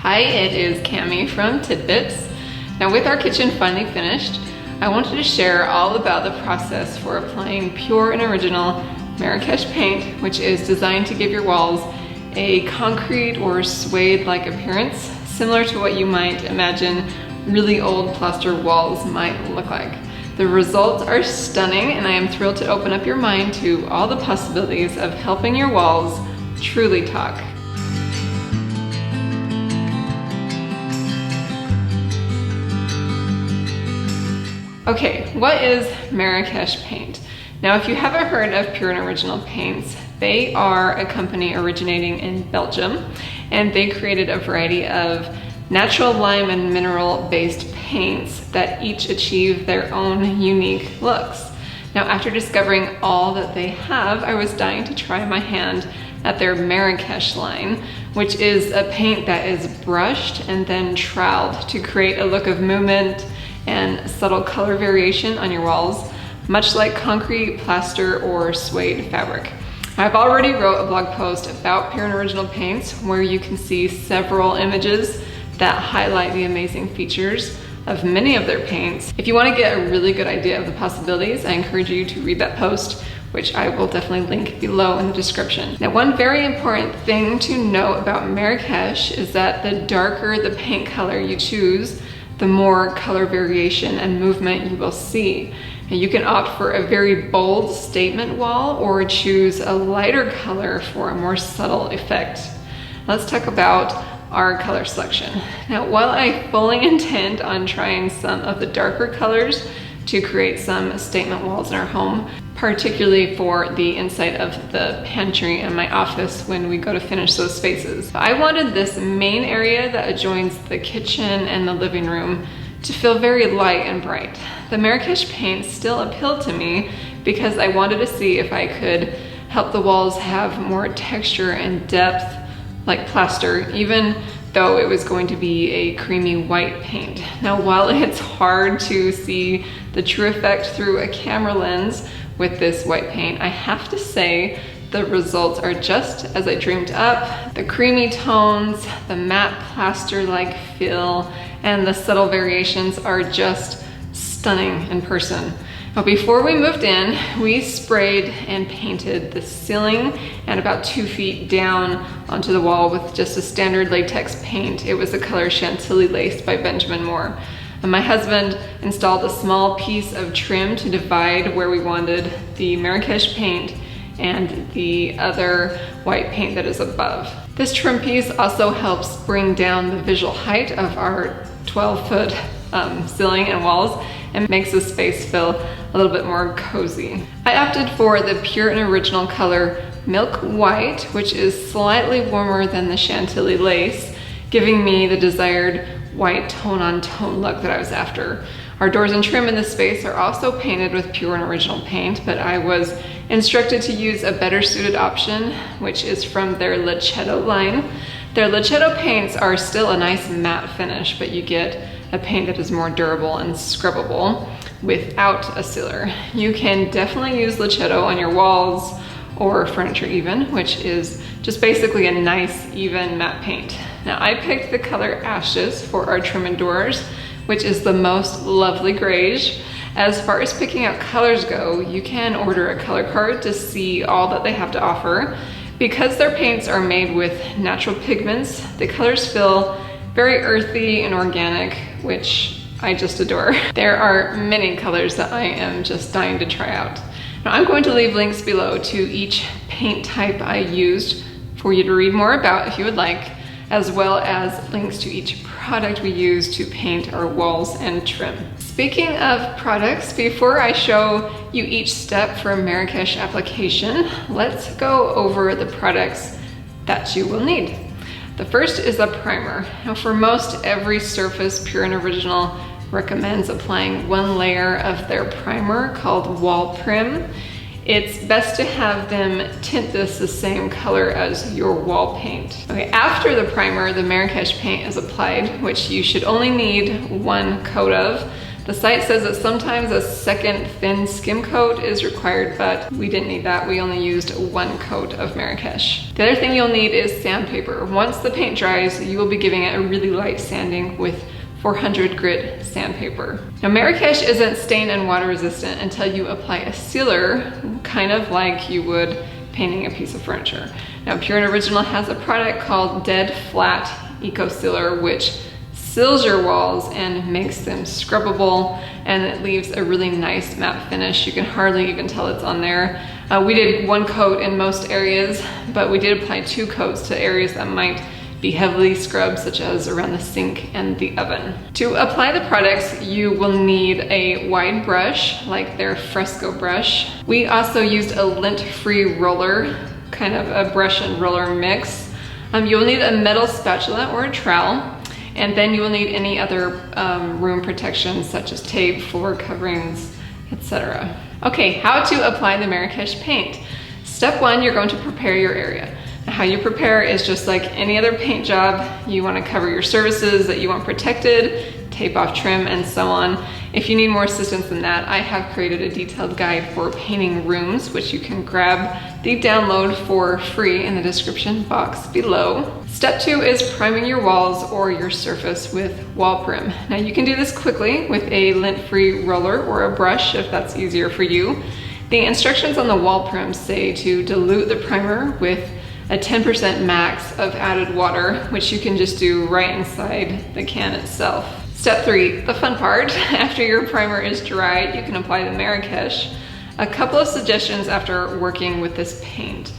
Hi, it is Cami from Tidbits. Now with our kitchen finally finished, I wanted to share all about the process for applying Pure and Original Marrakech paint, which is designed to give your walls a concrete or suede-like appearance, similar to what you might imagine really old plaster walls might look like. The results are stunning, and I am thrilled to open up your mind to all the possibilities of helping your walls truly talk. Okay, what is Marrakech paint? Now, if you haven't heard of Pure and Original Paints, they are a company originating in Belgium, and they created a variety of natural lime and mineral-based paints that each achieve their own unique looks. Now, after discovering all that they have, I was dying to try my hand at their Marrakech line, which is a paint that is brushed and then troweled to create a look of movement and subtle color variation on your walls, much like concrete, plaster, or suede fabric. I've already wrote a blog post about Pure and Original Paints where you can see several images that highlight the amazing features of many of their paints. If you want to get a really good idea of the possibilities, I encourage you to read that post, which I will definitely link below in the description. Now, one very important thing to know about Marrakech is that the darker the paint color you choose, the more color variation and movement you will see. And you can opt for a very bold statement wall or choose a lighter color for a more subtle effect. Let's talk about our color selection. Now, while I fully intend on trying some of the darker colors to create some statement walls in our home, particularly for the inside of the pantry and my office when we go to finish those spaces, I wanted this main area that adjoins the kitchen and the living room to feel very light and bright. The Marrakech paint still appealed to me because I wanted to see if I could help the walls have more texture and depth like plaster, even though it was going to be a creamy white paint. Now, while it's hard to see the true effect through a camera lens with this white paint, I have to say the results are just as I dreamed up. The creamy tones, the matte plaster-like feel, and the subtle variations are just stunning in person. Now, before we moved in, we sprayed and painted the ceiling and about 2 feet down onto the wall with just a standard latex paint. It was the color Chantilly Lace by Benjamin Moore. And my husband installed a small piece of trim to divide where we wanted the Marrakech paint and the other white paint that is above. This trim piece also helps bring down the visual height of our 12-foot ceiling and walls and makes the space feel a little bit more cozy. I opted for the Pure and Original color Milk White, which is slightly warmer than the Chantilly Lace, giving me the desired white tone-on-tone look that I was after. Our doors and trim in this space are also painted with Pure and Original paint, but I was instructed to use a better suited option, which is from their Lichetto line. Their Lichetto paints are still a nice matte finish, but you get a paint that is more durable and scrubbable without a sealer. You can definitely use Lichetto on your walls or furniture even, which is just basically a nice, even matte paint. Now, I picked the color Ashes for our trim and doors, which is the most lovely grayish. As far as picking out colors go, you can order a color card to see all that they have to offer. Because their paints are made with natural pigments, the colors feel very earthy and organic, which I just adore. There are many colors that I am just dying to try out. Now, I'm going to leave links below to each paint type I used for you to read more about if you would like, as well as links to each product we use to paint our walls and trim. Speaking of products, before I show you each step for a Marrakech application, let's go over the products that you will need. The first is a primer. Now, for most every surface, Pure and Original recommends applying one layer of their primer called Wall Prim. It's best to have them tint this the same color as your wall paint. Okay, after the primer, the Marrakech paint is applied, which you should only need one coat of. The site says that sometimes a second thin skim coat is required, but we didn't need that. We only used 1 coat of Marrakesh. The other thing you'll need is sandpaper. Once the paint dries, you will be giving it a really light sanding with 400 grit sandpaper. Now Marrakesh isn't stain and water resistant until you apply a sealer, kind of like you would painting a piece of furniture. Now Pure and Original has a product called Dead Flat Eco Sealer, which seals your walls and makes them scrubbable, and it leaves a really nice matte finish. You can hardly even tell it's on there. We did 1 coat in most areas, but we did apply 2 coats to areas that might be heavily scrubbed, such as around the sink and the oven. To apply the products, you will need a wide brush, like their Fresco brush. We also used a lint-free roller, kind of a brush and roller mix. You'll need a metal spatula or a trowel, and then you will need any other room protections such as tape, floor coverings, etc. Okay, how to apply the Marrakesh paint. Step 1, you're going to prepare your area. How you prepare is just like any other paint job. You want to cover your surfaces that you want protected, tape off trim, and so on. If you need more assistance than that, I have created a detailed guide for painting rooms, which you can grab the download for free in the description box below. Step 2 is priming your walls or your surface with wall prim. Now you can do this quickly with a lint-free roller or a brush if that's easier for you. The instructions on the wall prim say to dilute the primer with a 10% max of added water, which you can just do right inside the can itself. Step 3, the fun part. After your primer is dried, you can apply the Marrakesh. A couple of suggestions after working with this paint.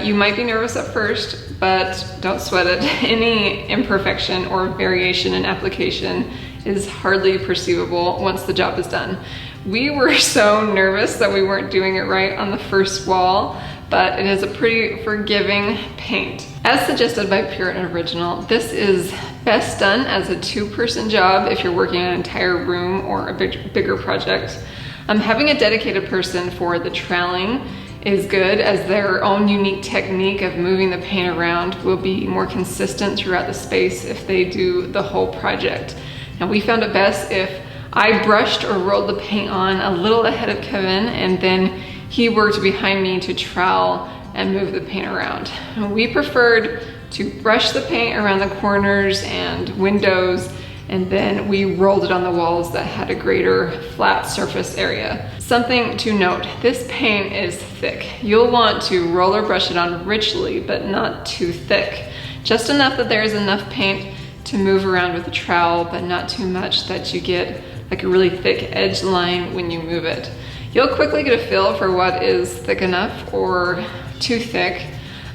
You might be nervous at first, but don't sweat it. Any imperfection or variation in application is hardly perceivable once the job is done. We were so nervous that we weren't doing it right on the first wall, but it is a pretty forgiving paint. As suggested by Pure and Original, this is best done as a 2-person job if you're working on an entire room or a bigger project. Having a dedicated person for the troweling is good, as their own unique technique of moving the paint around will be more consistent throughout the space if they do the whole project. Now we found it best if I brushed or rolled the paint on a little ahead of Kevin, and then he worked behind me to trowel and move the paint around. And we preferred to brush the paint around the corners and windows, and then we rolled it on the walls that had a greater flat surface area. Something to note, this paint is thick. You'll want to roll or brush it on richly, but not too thick. Just enough that there is enough paint to move around with the trowel, but not too much that you get like a really thick edge line when you move it. You'll quickly get a feel for what is thick enough or too thick.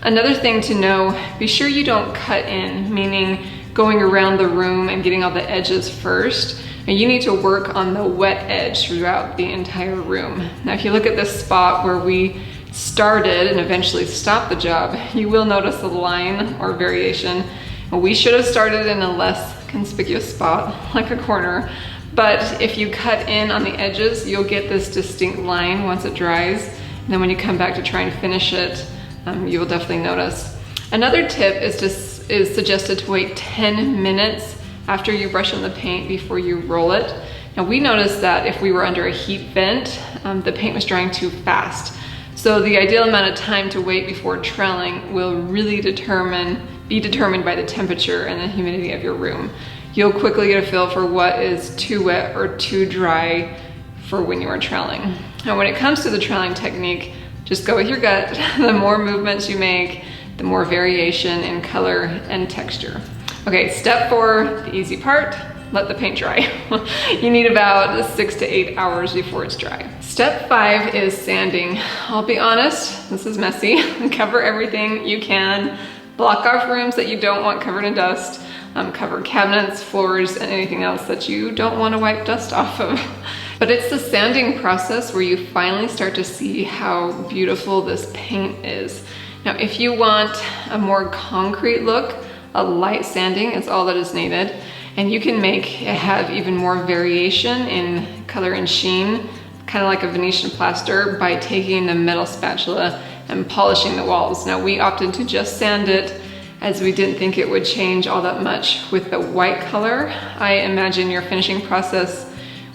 Another thing to know, be sure you don't cut in, meaning going around the room and getting all the edges first. And you need to work on the wet edge throughout the entire room. Now, if you look at this spot where we started and eventually stopped the job, you will notice a line or variation. We should have started in a less conspicuous spot, like a corner. But if you cut in on the edges, you'll get this distinct line once it dries. And then when you come back to try and finish it, you will definitely notice. Another tip is suggested to wait 10 minutes after you brush on the paint before you roll it. Now we noticed that if we were under a heat vent, the paint was drying too fast. So the ideal amount of time to wait before troweling will really be determined by the temperature and the humidity of your room. You'll quickly get a feel for what is too wet or too dry for when you are troweling. Now when it comes to the troweling technique, just go with your gut. The more movements you make, the more variation in color and texture. Okay, step 4, the easy part, let the paint dry. You need about 6 to 8 hours before it's dry. Step 5 is sanding. I'll be honest, this is messy. Cover everything you can. Block off rooms that you don't want covered in dust. Cover cabinets, floors, and anything else that you don't want to wipe dust off of. But it's the sanding process where you finally start to see how beautiful this paint is. Now, if you want a more concrete look, a light sanding is all that is needed. And you can make it have even more variation in color and sheen, kind of like a Venetian plaster, by taking the metal spatula and polishing the walls. Now, we opted to just sand it as we didn't think it would change all that much with the white color. I imagine your finishing process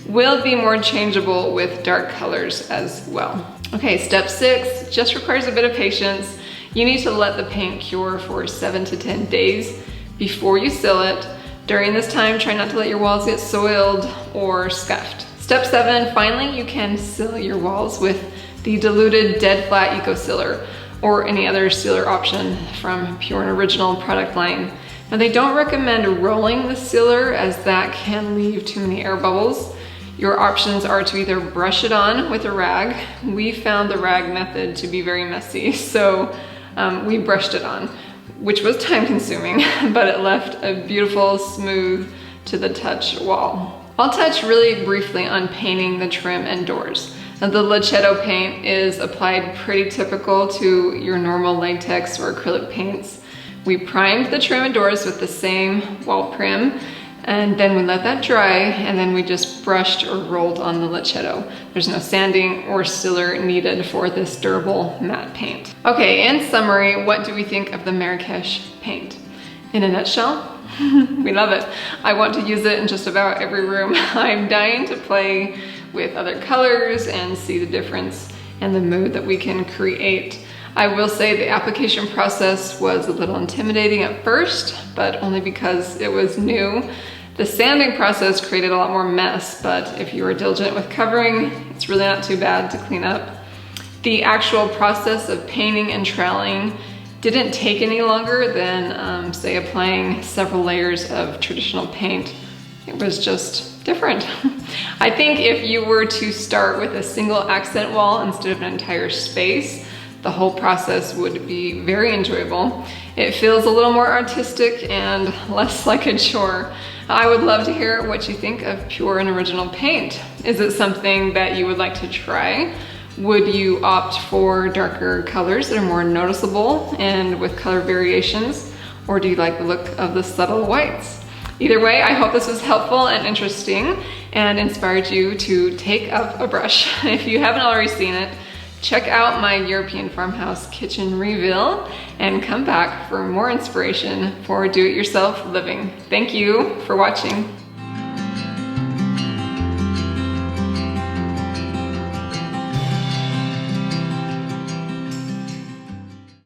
will be more changeable with dark colors as well. Okay, step 6 just requires a bit of patience. You need to let the paint cure for 7 to 10 days before you seal it. During this time, try not to let your walls get soiled or scuffed. Step 7, finally you can seal your walls with the diluted dead flat eco sealer or any other sealer option from Pure and Original product line. Now they don't recommend rolling the sealer as that can leave too many air bubbles. Your options are to either brush it on with a rag. We found the rag method to be very messy, so we brushed it on, which was time consuming, but it left a beautiful, smooth to the touch wall. I'll touch really briefly on painting the trim and doors. Now, the Lachetto paint is applied pretty typical to your normal latex or acrylic paints. We primed the trim and doors with the same wall prim, and then we let that dry, and then we just brushed or rolled on the Lachetto. There's no sanding or sealer needed for this durable matte paint. Okay, in summary, what do we think of the Marrakesh paint? In a nutshell, we love it. I want to use it in just about every room. I'm dying to play with other colors and see the difference and the mood that we can create. I will say the application process was a little intimidating at first, but only because it was new. The sanding process created a lot more mess, but if you were diligent with covering, it's really not too bad to clean up. The actual process of painting and troweling didn't take any longer than, say, applying several layers of traditional paint. It was just different. I think if you were to start with a single accent wall instead of an entire space, the whole process would be very enjoyable. It feels a little more artistic and less like a chore. I would love to hear what you think of Pure and Original paint. Is it something that you would like to try? Would you opt for darker colors that are more noticeable and with color variations? Or do you like the look of the subtle whites? Either way, I hope this was helpful and interesting and inspired you to take up a brush. If you haven't already seen it, check out my European farmhouse kitchen reveal and come back for more inspiration for do-it-yourself living. Thank you for watching.